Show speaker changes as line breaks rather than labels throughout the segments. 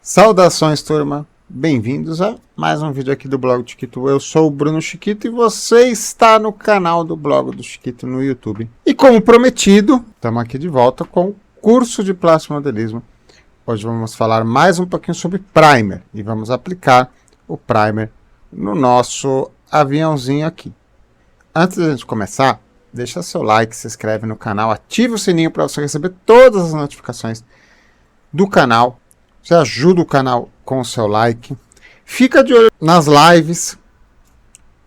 Saudações, turma! Bem-vindos a mais um vídeo aqui do Blog do Chiquito. Eu sou o Bruno Chiquito e você está no canal do Blog do Chiquito no YouTube. E como prometido, estamos aqui de volta com o curso de Plastimodelismo. Hoje vamos falar mais um pouquinho sobre Primer e vamos aplicar o Primer no nosso aviãozinho aqui. Antes de a gente começar, deixa seu like, se inscreve no canal, ativa o sininho para você receber todas as notificações do canal. Você ajuda o canal com o seu like. Fica de olho nas lives,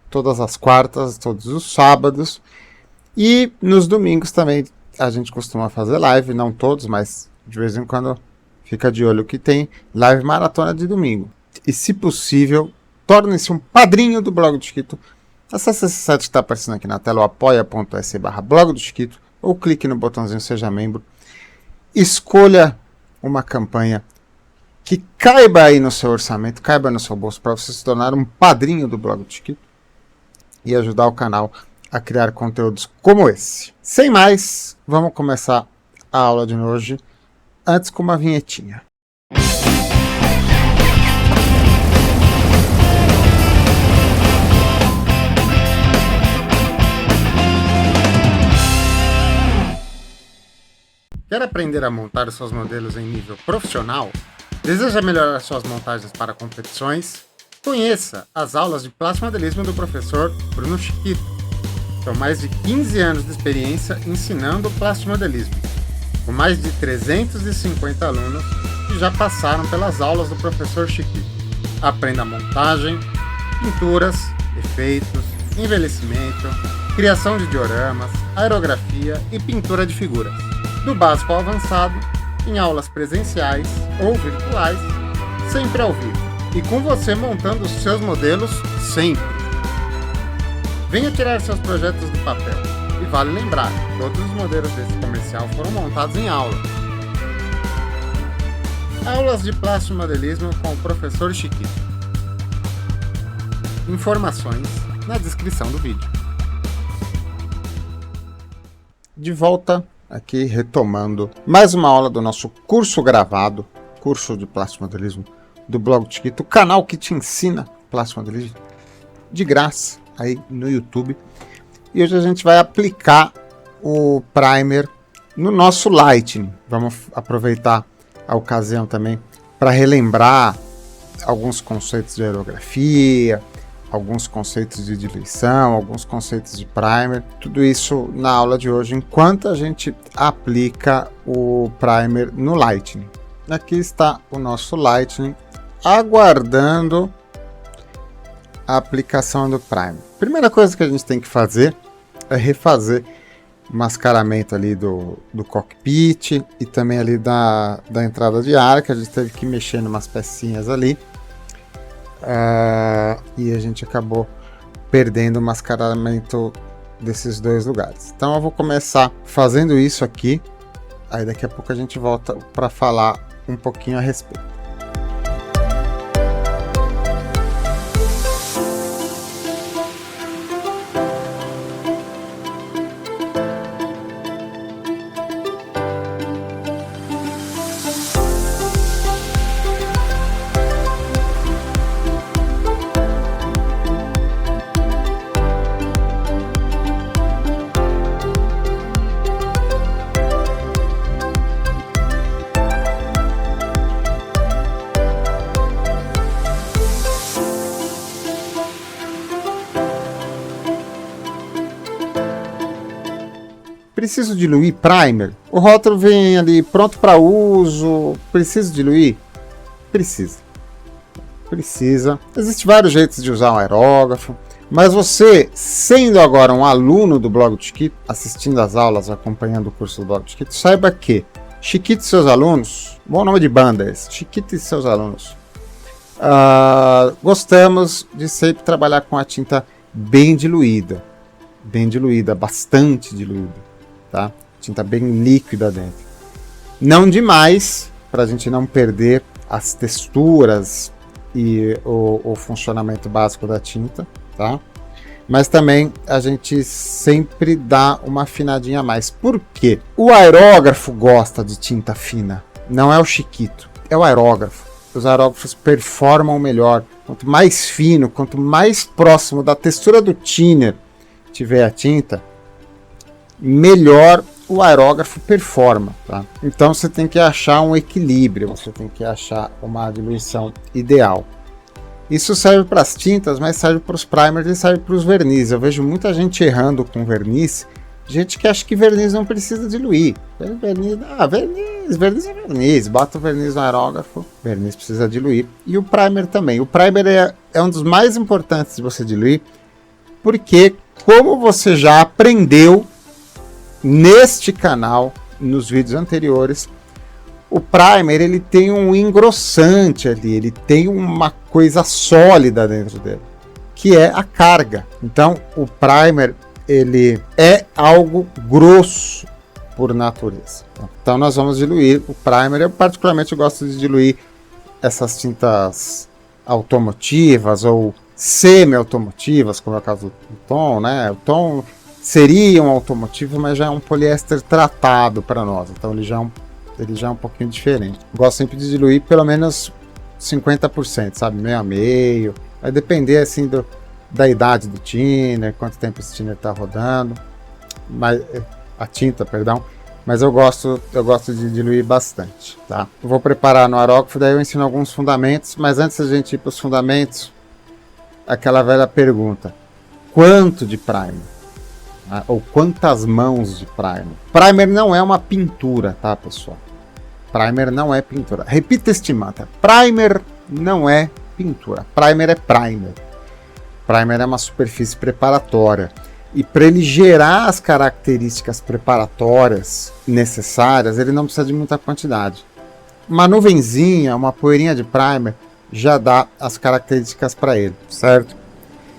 todas as quartas, todos os sábados. E nos domingos também a gente costuma fazer live, não todos, mas de vez em quando fica de olho que tem live maratona de domingo. E se possível, torne-se um padrinho do Blog do Chiquito. Acesse esse site que está aparecendo aqui na tela, o apoia.se/blog do Chiquito, ou clique no botãozinho Seja Membro. Escolha uma campanha que caiba aí no seu orçamento, caiba no seu bolso, para você se tornar um padrinho do Blog do Chiquito e ajudar o canal a criar conteúdos como esse. Sem mais, vamos começar a aula de hoje, antes com uma vinhetinha. Quer aprender a montar os seus modelos em nível profissional? Deseja melhorar suas montagens para competições? Conheça as aulas de plastimodelismo do professor Bruno Chiquito. São mais de 15 anos de experiência ensinando plastimodelismo, com mais de 350 alunos que já passaram pelas aulas do professor Chiquito. Aprenda montagem, pinturas, efeitos, envelhecimento, criação de dioramas, aerografia e pintura de figuras. Do básico ao avançado, em aulas presenciais ou virtuais, sempre ao vivo, e com você montando os seus modelos sempre. Venha tirar seus projetos do papel, e vale lembrar, todos os modelos desse comercial foram montados em aula. Aulas de plastimodelismo com o professor Chiquito. Informações na descrição do vídeo. De volta aqui, retomando mais uma aula do nosso curso gravado, curso de plastimodelismo do Blog do Chiquito, o canal que te ensina plastimodelismo de graça aí no YouTube. E hoje a gente vai aplicar o Primer no nosso Lightning. Vamos aproveitar a ocasião também para relembrar alguns conceitos de aerografia, alguns conceitos de diluição, alguns conceitos de primer, tudo isso na aula de hoje, enquanto a gente aplica o primer no Lightning. Aqui está o nosso Lightning, aguardando a aplicação do primer. Primeira coisa que a gente tem que fazer é refazer o mascaramento ali do cockpit e também ali da entrada de ar, que a gente teve que mexer em umas pecinhas ali. E a gente acabou perdendo o mascaramento desses dois lugares. Então eu vou começar fazendo isso aqui, aí daqui a pouco a gente volta para falar um pouquinho a respeito. Preciso diluir primer? O rótulo vem ali pronto para uso. Preciso diluir? Precisa. Existem vários jeitos de usar um aerógrafo, mas você, sendo agora um aluno do Blog do Chiquito, assistindo às aulas, acompanhando o curso do Blog do Chiquito, saiba que Chiquito e seus alunos, bom nome de banda esse, Chiquito e seus alunos, gostamos de sempre trabalhar com a tinta bem diluída, bastante diluída. Tá? Tinta bem líquida dentro. Não demais, para a gente não perder as texturas e o funcionamento básico da tinta, tá? Mas também a gente sempre dá uma afinadinha a mais. Por quê? O aerógrafo gosta de tinta fina, não é o Chiquito, é o aerógrafo. os aerógrafos performam melhor. Quanto mais fino, quanto mais próximo da textura do thinner tiver a tinta, melhor o aerógrafo performa, tá? Então você tem que achar um equilíbrio, você tem que achar uma diluição ideal. Isso serve para as tintas, mas serve para os primers e serve para os verniz. Eu vejo muita gente errando com verniz, gente que acha que verniz não precisa diluir. Verniz é verniz, bota o verniz no aerógrafo, verniz precisa diluir. E o primer também. O primer é um dos mais importantes de você diluir, porque como você já aprendeu neste canal, nos vídeos anteriores, o primer ele tem um engrossante ali, ele tem uma coisa sólida dentro dele, que é a carga. Então o primer ele é algo grosso por natureza. Então nós vamos diluir o primer. Eu particularmente gosto de diluir essas tintas automotivas ou semi-automotivas, como é o caso do tom, né? O tom seria um automotivo, mas já é um poliéster tratado para nós, então ele já é um pouquinho diferente. Gosto sempre de diluir pelo menos 50%, sabe? Meio a meio. Vai depender assim da idade do thinner, quanto tempo esse thinner está rodando, a tinta, perdão. Mas eu gosto de diluir bastante, tá? Eu vou preparar no aerógrafo, daí eu ensino alguns fundamentos, mas antes da gente ir para os fundamentos, aquela velha pergunta: quanto de primer? Ou quantas mãos de primer? Primer não é uma pintura, tá, pessoal? Primer não é pintura. Repita este mantra: primer não é pintura. Primer é primer. Primer é uma superfície preparatória. E para ele gerar as características preparatórias necessárias, ele não precisa de muita quantidade. Uma nuvenzinha, uma poeirinha de primer já dá as características para ele, certo?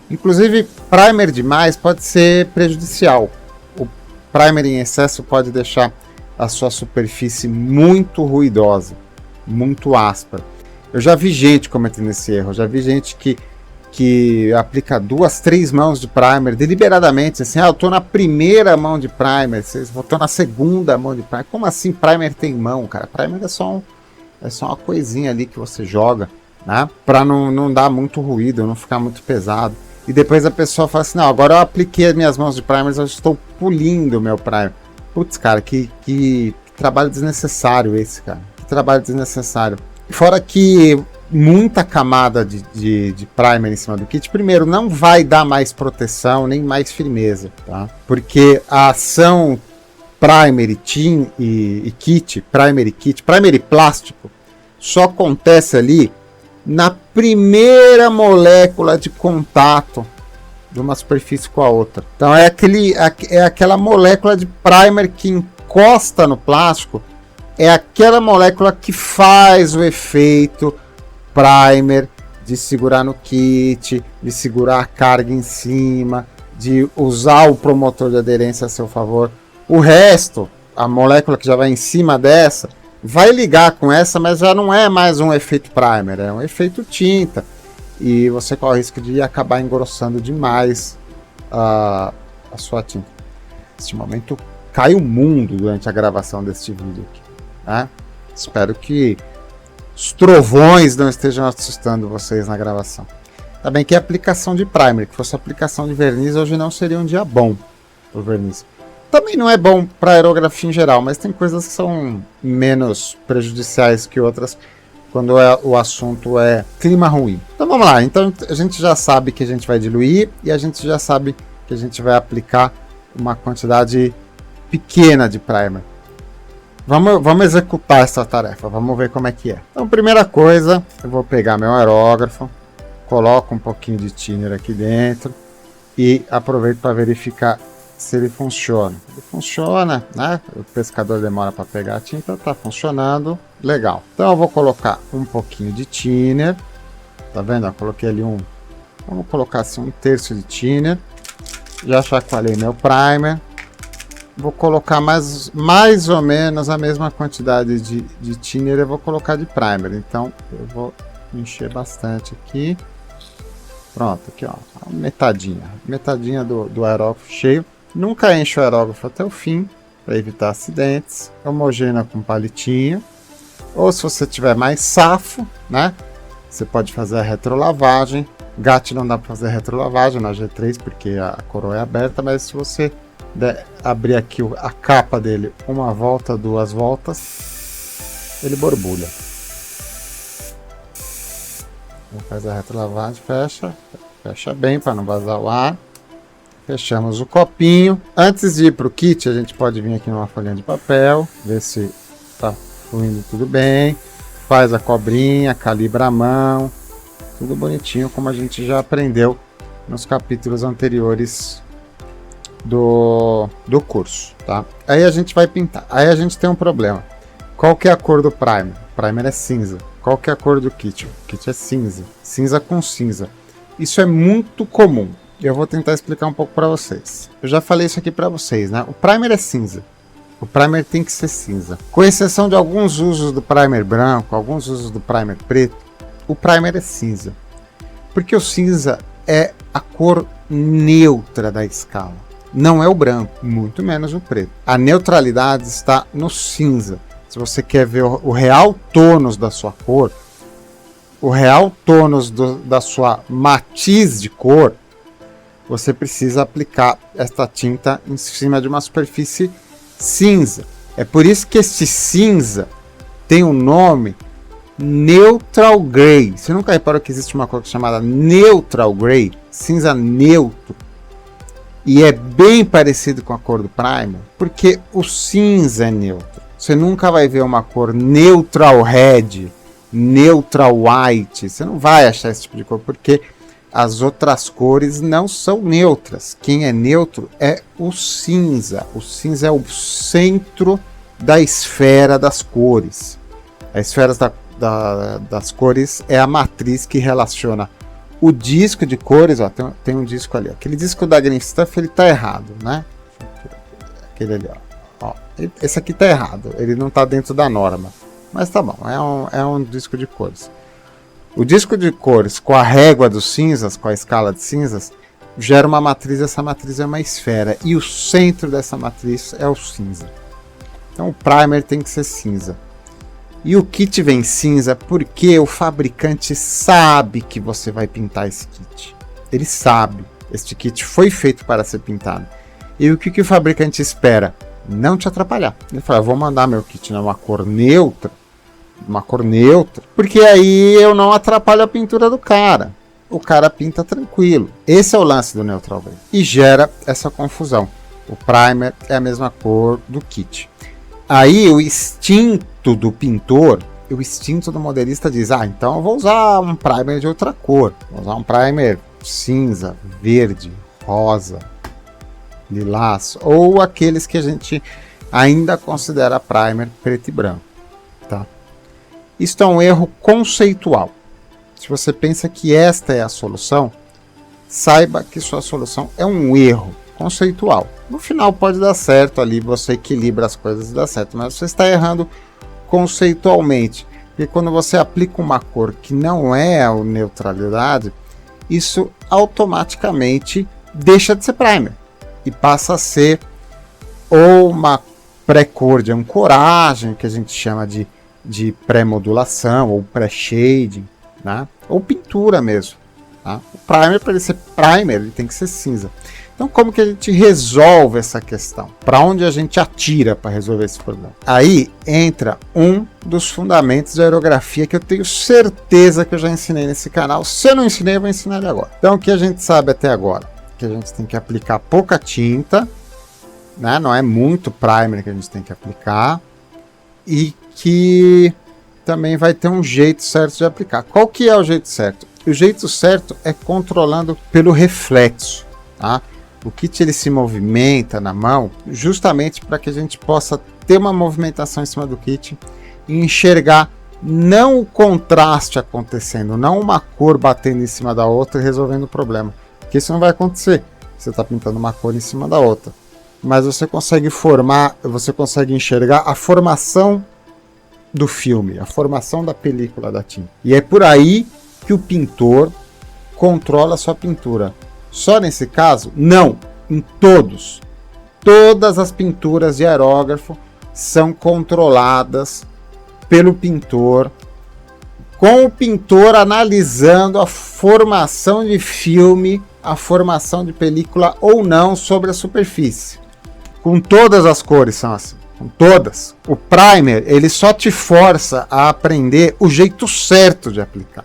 Inclusive, primer demais pode ser prejudicial. O primer em excesso pode deixar a sua superfície muito ruidosa, muito áspera. Eu já vi gente cometendo esse erro, já vi gente que aplica 2, 3 mãos de primer deliberadamente, assim, eu tô na primeira mão de primer, eu tô na segunda mão de primer. Como assim primer tem mão, cara? Primer é só uma coisinha ali que você joga, né? Para não dar muito ruído, não ficar muito pesado. E depois a pessoa fala assim: não, agora eu apliquei as minhas mãos de primer, eu estou polindo o meu primer. Putz, cara, que trabalho desnecessário esse, cara. Que trabalho desnecessário. Fora que muita camada de primer em cima do kit, primeiro, não vai dar mais proteção, nem mais firmeza, tá? Porque a ação primer e kit, primer e plástico, só acontece ali na primeira molécula de contato de uma superfície com a outra. Então é aquela molécula de primer que encosta no plástico, é aquela molécula que faz o efeito primer de segurar no kit, de segurar a carga em cima, de usar o promotor de aderência a seu favor. O resto, a molécula que já vai em cima dessa, vai ligar com essa, mas já não é mais um efeito primer, é um efeito tinta. E você corre o risco de acabar engrossando demais a sua tinta. Neste momento cai o mundo durante a gravação deste vídeo aqui, né? Espero que os trovões não estejam assustando vocês na gravação. Tá bem que é aplicação de primer, que fosse aplicação de verniz, hoje não seria um dia bom para o verniz. Também não é bom para aerografia em geral, mas tem coisas que são menos prejudiciais que outras quando o assunto é clima ruim. Então vamos lá, então a gente já sabe que a gente vai diluir e a gente já sabe que a gente vai aplicar uma quantidade pequena de primer. Vamos executar essa tarefa, vamos ver como é que é. Então, primeira coisa, eu vou pegar meu aerógrafo, coloco um pouquinho de thinner aqui dentro e aproveito para verificar se ele funciona. Ele funciona, né? O pescador demora para pegar a tinta, está funcionando, legal. Então eu vou colocar um pouquinho de thinner, tá vendo? Eu coloquei ali vamos colocar assim 1/3 de thinner, já chacoalhei meu primer. Vou colocar mais ou menos a mesma quantidade de thinner, eu vou colocar de primer. Então eu vou encher bastante aqui. Pronto, aqui ó, metadinha do aerógrafo cheio. Nunca encho o aerógrafo até o fim, para evitar acidentes. Homogênea com palitinho. Ou se você tiver mais safo, né? Você pode fazer a retrolavagem. GAT não dá para fazer retrolavagem na G3 porque a coroa é aberta, mas se você abrir aqui a capa dele uma volta, duas voltas, ele borbulha. Faz a retrolavagem, fecha bem para não vazar o ar. Fechamos o copinho. Antes de ir para o kit, a gente pode vir aqui numa folhinha de papel, ver se está fluindo tudo bem. Faz a cobrinha, calibra a mão, tudo bonitinho, como a gente já aprendeu nos capítulos anteriores do curso, tá? Aí a gente vai pintar. Aí a gente tem um problema. Qual que é a cor do primer? O primer é cinza. Qual que é a cor do kit? O kit é cinza. Cinza com cinza. Isso é muito comum. Eu vou tentar explicar um pouco para vocês. Eu já falei isso aqui para vocês, né? O primer é cinza. O primer tem que ser cinza. Com exceção de alguns usos do primer branco, alguns usos do primer preto, o primer é cinza. Porque o cinza é a cor neutra da escala. Não é o branco, muito menos o preto. A neutralidade está no cinza. Se você quer ver o real tônus da sua cor, o real tônus da sua matiz de cor, você precisa aplicar esta tinta em cima de uma superfície cinza. É por isso que este cinza tem o nome Neutral Gray. Você nunca reparou que existe uma cor chamada Neutral Gray? Cinza neutro. E é bem parecido com a cor do primer, porque o cinza é neutro. Você nunca vai ver uma cor Neutral Red, Neutral White. Você não vai achar esse tipo de cor, porque as outras cores não são neutras. Quem é neutro é o cinza. O cinza é o centro da esfera das cores. A esfera das cores é a matriz que relaciona o disco de cores. Ó, tem um disco ali. Aquele disco da Green Stuff, ele tá errado, né? Aquele ali, ó. Esse aqui tá errado. Ele não tá dentro da norma. Mas tá bom, é um disco de cores. O disco de cores com a régua dos cinzas, com a escala de cinzas, gera uma matriz. Essa matriz é uma esfera e o centro dessa matriz é o cinza. Então o primer tem que ser cinza. E o kit vem cinza porque o fabricante sabe que você vai pintar esse kit. Ele sabe. Este kit foi feito para ser pintado. E o que o fabricante espera? Não te atrapalhar. Ele fala, vou mandar meu kit numa cor neutra, porque aí eu não atrapalho a pintura do cara. O cara pinta tranquilo. Esse é o lance do Neutral Gray. E gera essa confusão. O primer é a mesma cor do kit. Aí o instinto do pintor, o instinto do modelista diz, então eu vou usar um primer de outra cor. Vou usar um primer cinza, verde, rosa, lilás, ou aqueles que a gente ainda considera primer preto e branco. Tá? Isto é um erro conceitual. Se você pensa que esta é a solução, saiba que sua solução é um erro conceitual. No final pode dar certo ali, você equilibra as coisas e dá certo, mas você está errando conceitualmente. Porque quando você aplica uma cor que não é a neutralidade, isso automaticamente deixa de ser primer e passa a ser ou uma pré-cor de ancoragem, que a gente chama de pré-modulação ou pré-shading, né? Ou pintura mesmo. Tá? O primer, para ele ser primer, ele tem que ser cinza. Então, como que a gente resolve essa questão? Para onde a gente atira para resolver esse problema? Aí entra um dos fundamentos da aerografia que eu tenho certeza que eu já ensinei nesse canal. Se eu não ensinei, eu vou ensinar ele agora. Então, o que a gente sabe até agora? Que a gente tem que aplicar pouca tinta, né? Não é muito primer que a gente tem que aplicar, e que também vai ter um jeito certo de aplicar. Qual que é o jeito certo? O jeito certo é controlando pelo reflexo, tá? O kit ele se movimenta na mão justamente para que a gente possa ter uma movimentação em cima do kit e enxergar não o contraste acontecendo, não uma cor batendo em cima da outra e resolvendo o problema, porque isso não vai acontecer. Você está pintando uma cor em cima da outra, mas você consegue enxergar a formação do filme, a formação da película da tinta. E é por aí que o pintor controla a sua pintura. Só nesse caso? Não, em todos. Todas as pinturas de aerógrafo são controladas pelo pintor, com o pintor analisando a formação de filme, a formação de película ou não sobre a superfície. Com todas as cores são assim, com todas. O primer, ele só te força a aprender o jeito certo de aplicar.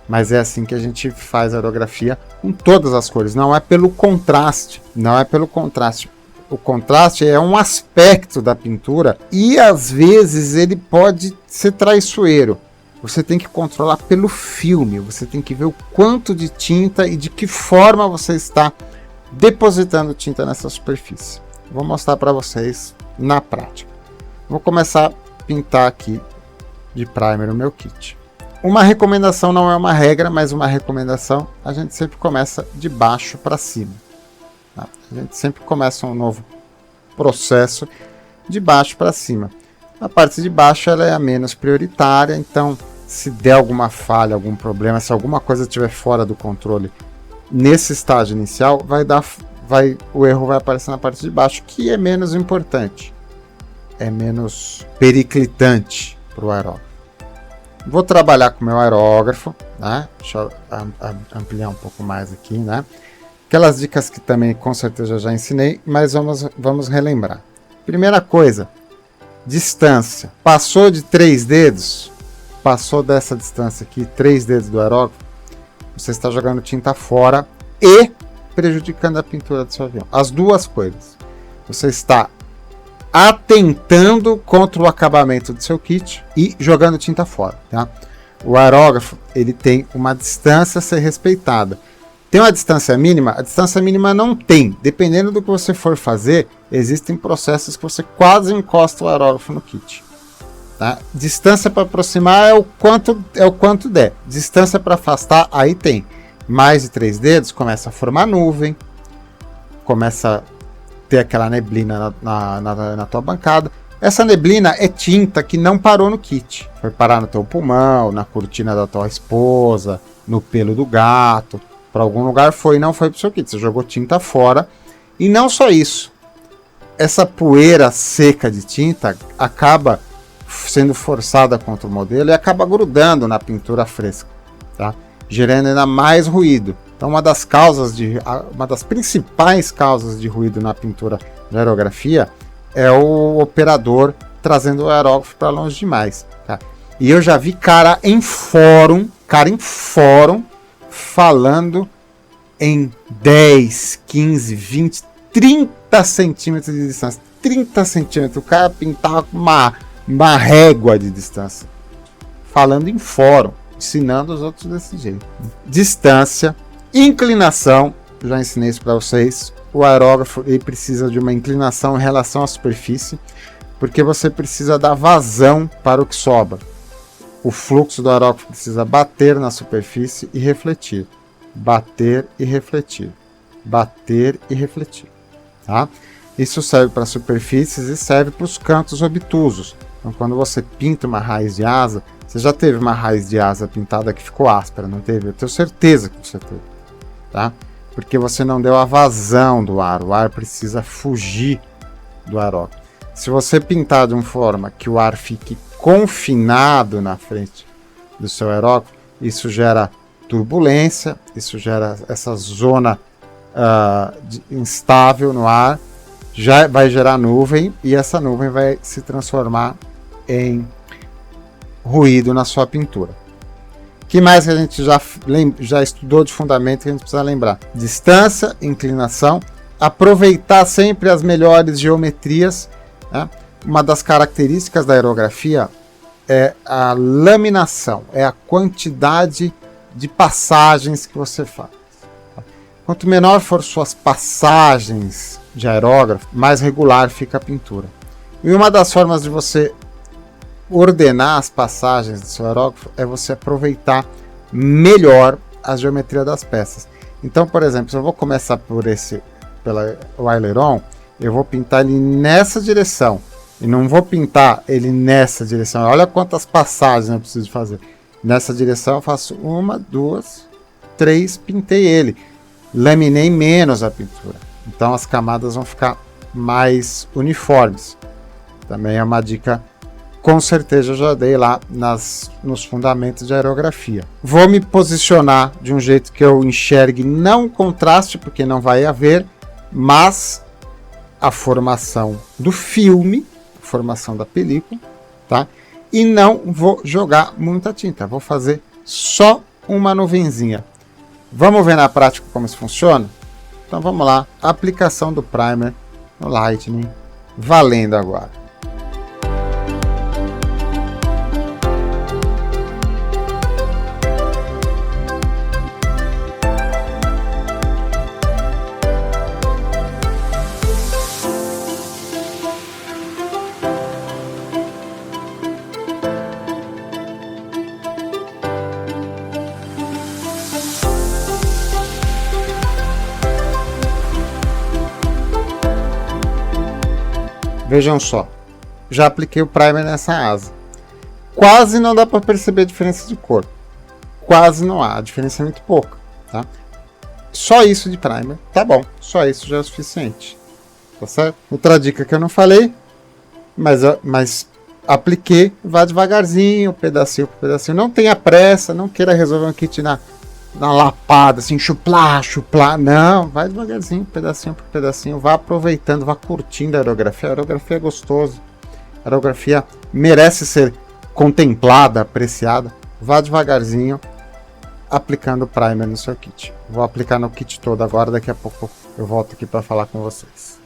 Mas é assim que a gente faz a aerografia com todas as cores, não é pelo contraste, não é pelo contraste. O contraste é um aspecto da pintura e às vezes ele pode ser traiçoeiro. Você tem que controlar pelo filme, você tem que ver o quanto de tinta e de que forma você está depositando tinta nessa superfície. Vou mostrar para vocês na prática. Vou começar a pintar aqui de primer o meu kit. Uma recomendação não é uma regra, mas uma recomendação, a gente sempre começa de baixo para cima. A gente sempre começa um novo processo de baixo para cima. A parte de baixo ela é a menos prioritária, então se der alguma falha, algum problema, se alguma coisa estiver fora do controle nesse estágio inicial, o erro vai aparecer na parte de baixo, que é menos importante, é menos periclitante para o aerógrafo. Vou trabalhar com o meu aerógrafo, né? Deixa eu ampliar um pouco mais aqui, né? Aquelas dicas que também com certeza eu já ensinei, mas vamos relembrar. Primeira coisa, distância. Passou de 3 dedos, passou dessa distância aqui, 3 dedos do aerógrafo, você está jogando tinta fora e prejudicando a pintura do seu avião. As duas coisas. Você está atentando contra o acabamento do seu kit e jogando tinta fora, tá? O aerógrafo, ele tem uma distância a ser respeitada. Tem uma distância mínima? A distância mínima não tem. Dependendo do que você for fazer, existem processos que você quase encosta o aerógrafo no kit. Tá? Distância para aproximar é o quanto der. Distância para afastar, aí tem. Mais de 3 dedos, começa a formar nuvem, começa a ter aquela neblina na tua bancada. Essa neblina é tinta que não parou no kit. Foi parar no teu pulmão, na cortina da tua esposa, no pelo do gato. Para algum lugar foi e não foi para o seu kit. Você jogou tinta fora. E não só isso. Essa poeira seca de tinta acaba sendo forçada contra o modelo e acaba grudando na pintura fresca, tá? Gerando ainda mais ruído. Então uma das principais causas de ruído na pintura de aerografia é o operador trazendo o aerógrafo para longe demais, tá? E eu já vi cara em fórum falando em 10, 15, 20, 30 centímetros de distância. 30 centímetros, o cara pintava com uma régua de distância. Falando em fórum, ensinando os outros desse jeito. Distância, inclinação, já ensinei isso para vocês. O aerógrafo ele precisa de uma inclinação em relação à superfície, porque você precisa dar vazão para o que sobra. O fluxo do aerógrafo precisa bater na superfície e refletir. Bater e refletir. Bater e refletir. Tá? Isso serve para superfícies e serve para os cantos obtusos. Então, quando você pinta uma raiz de asa, você já teve uma raiz de asa pintada que ficou áspera, não teve? Eu tenho certeza que você teve. Tá? Porque você não deu a vazão do ar. O ar precisa fugir do aerógrafo. Se você pintar de uma forma que o ar fique confinado na frente do seu aerógrafo, isso gera turbulência, isso gera essa zona instável no ar, já vai gerar nuvem e essa nuvem vai se transformar em ruído na sua pintura. O que mais que a gente já estudou de fundamento que a gente precisa lembrar? Distância, inclinação, aproveitar sempre as melhores geometrias, né? Uma das características da aerografia é a laminação, é a quantidade de passagens que você faz. Quanto menor for suas passagens de aerógrafo, mais regular fica a pintura. E uma das formas de você ordenar as passagens do seu aerógrafo é você aproveitar melhor a geometria das peças. Então, por exemplo, se eu vou começar pelo aileron, eu vou pintar ele nessa direção. E não vou pintar ele nessa direção. Olha quantas passagens eu preciso fazer. Nessa direção eu faço 1, 2, 3, pintei ele. Laminei menos a pintura. Então as camadas vão ficar mais uniformes. Também é uma dica com certeza eu já dei lá nos fundamentos de aerografia. Vou me posicionar de um jeito que eu enxergue não contraste, porque não vai haver, mas a formação do filme, a formação da película, tá? E não vou jogar muita tinta, vou fazer só uma nuvenzinha. Vamos ver na prática como isso funciona? Então vamos lá, aplicação do primer no Lightning, valendo agora. Vejam só, já apliquei o primer nessa asa. Quase não dá para perceber a diferença de cor. Quase não há, a diferença é muito pouca. Tá? Só isso de primer, tá bom. Só isso já é o suficiente. Tá certo? Outra dica que eu não falei, mas apliquei, vá devagarzinho, pedacinho por pedacinho. Não tenha pressa, não queira resolver um kit na lapada, assim, chuplar. Não, vai devagarzinho, pedacinho por pedacinho. Vá aproveitando, vá curtindo a aerografia. A aerografia é gostoso. A aerografia merece ser contemplada, apreciada. Vá devagarzinho, aplicando o primer no seu kit. Vou aplicar no kit todo agora, daqui a pouco eu volto aqui para falar com vocês.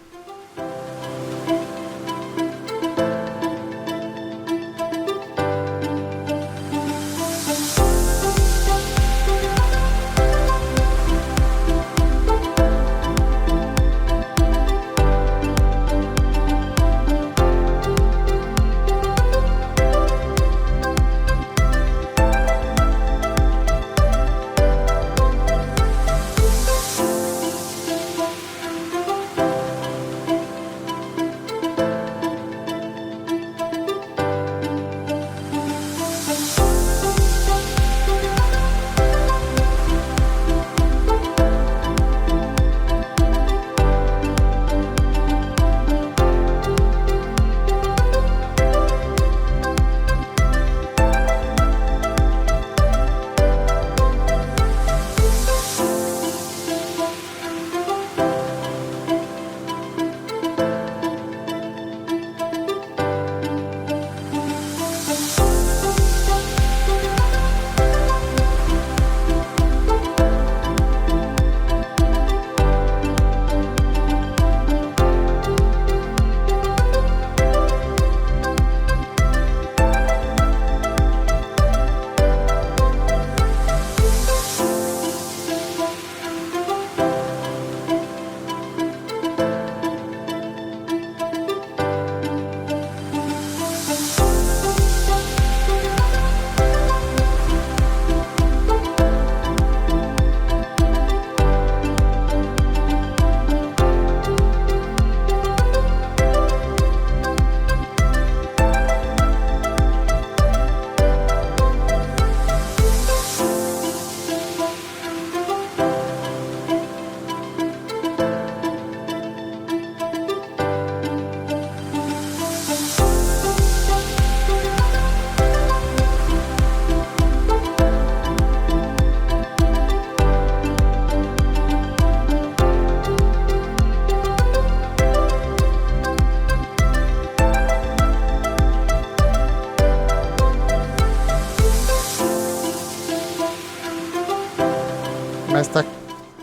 Mas tá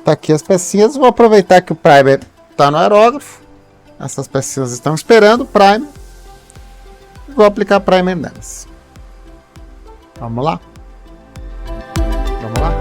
aqui as pecinhas. Vou aproveitar que o primer tá no aerógrafo. Essas pecinhas estão esperando o primer. Vou aplicar primer nelas. Vamos lá? Vamos lá?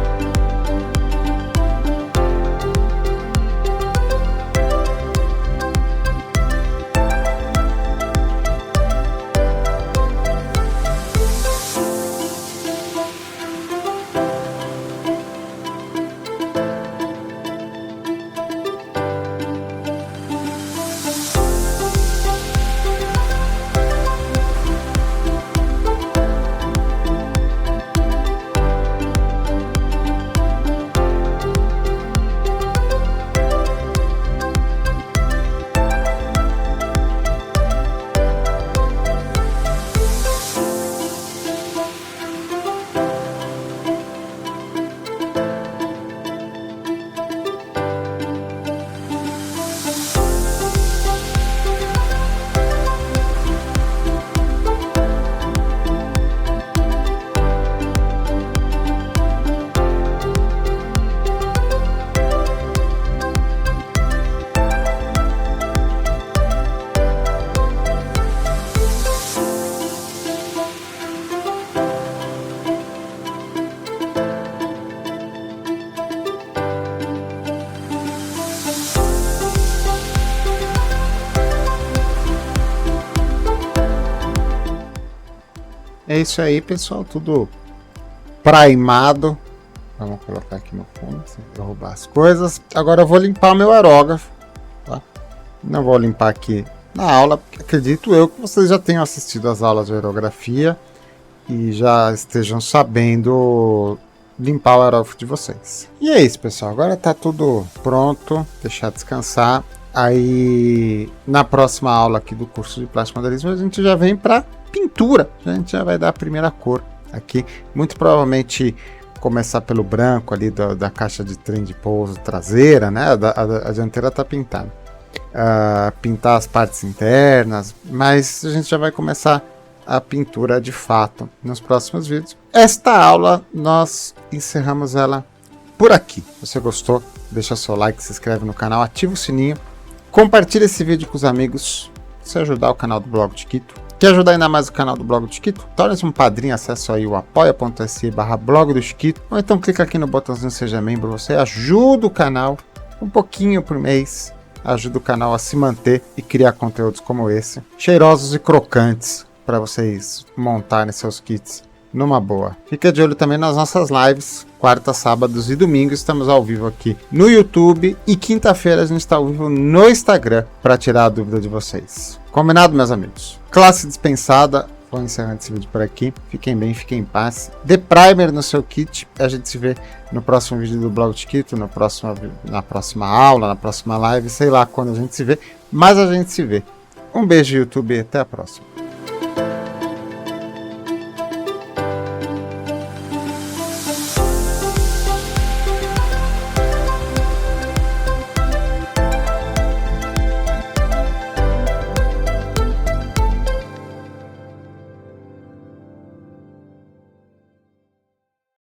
É isso aí, pessoal, tudo primado. Vamos colocar aqui no fundo, sem derrubar as coisas. Agora eu vou limpar o meu aerógrafo, tá? Não vou limpar aqui na aula, porque acredito eu que vocês já tenham assistido às aulas de aerografia e já estejam sabendo limpar o aerógrafo de vocês. E é isso, pessoal. Agora tá tudo pronto, deixar descansar. Aí na próxima aula aqui do curso de plástico modelismo a gente já vem para pintura. A gente já vai dar a primeira cor aqui. Muito provavelmente começar pelo branco ali da caixa de trem de pouso traseira, né? A dianteira tá pintada. Pintar as partes internas, mas a gente já vai começar a pintura de fato nos próximos vídeos. Esta aula nós encerramos ela por aqui. Se você gostou, deixa seu like, se inscreve no canal, ativa o sininho, compartilha esse vídeo com os amigos, se ajudar o canal do Blog do Chiquito. Quer ajudar ainda mais o canal do Blog do Chiquito? Torne-se um padrinho, acesse aí o apoia.se/blog do Chiquito, ou então clica aqui no botãozinho Seja Membro, você ajuda o canal um pouquinho por mês, ajuda o canal a se manter e criar conteúdos como esse, cheirosos e crocantes, para vocês montarem seus kits numa boa. Fica de olho também nas nossas lives, quarta, sábados e domingos, estamos ao vivo aqui no YouTube e quinta-feira a gente está ao vivo no Instagram para tirar a dúvida de vocês. Combinado, meus amigos? Classe dispensada, vou encerrando esse vídeo por aqui. Fiquem bem, fiquem em paz. Dê primer no seu kit, a gente se vê no próximo vídeo do Blog do Chiquito, na próxima aula, na próxima live, sei lá quando a gente se vê, mas a gente se vê. Um beijo, YouTube, e até a próxima.